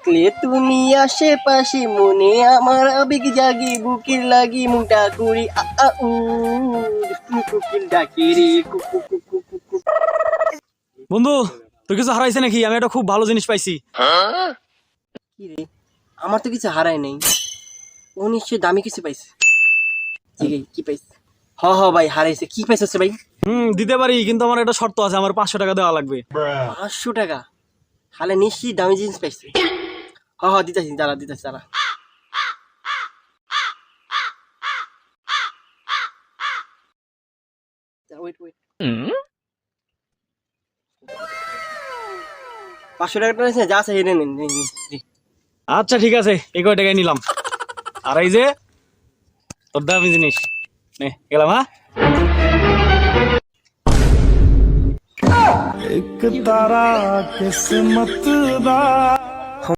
থাকলে তুমি আশেপাশে মনে আমার আবেগ জাগি বুকের লাগি মুটা করি কুকিল ডাকি রে বন্ধু তোর কিছু হারাইছে নাকি? আমি একটা খুব ভালো জিনিস পাইছি। কি রে, আমার তো কিছু হারায় নাই। ও নিশ্চয় দামি কিছু পাইছে। ঠিক আছে, কি পাইছে? হ ভাই, হারাইছে। কি পাইছে ভাই? দিতে পারি, কিন্তু আমার একটা শর্ত আছে, আমার 500 টাকা দেওয়া লাগবে। 500 টাকা? হালে নিশ্চয়ই দামি জিনিস পাইছে। দিতেছি, দাঁড়া দিতেছি, দাঁড়া। ওয়েট 500 টাকাটা আছে, যা আছে হেরে নেন। আচ্ছা ঠিক আছে, এই কয় টাকায় নিলাম। আর এই যে তোর দামি জিনিস নে, গেলাম। হ্যাঁ, एक तारा किस्मत दा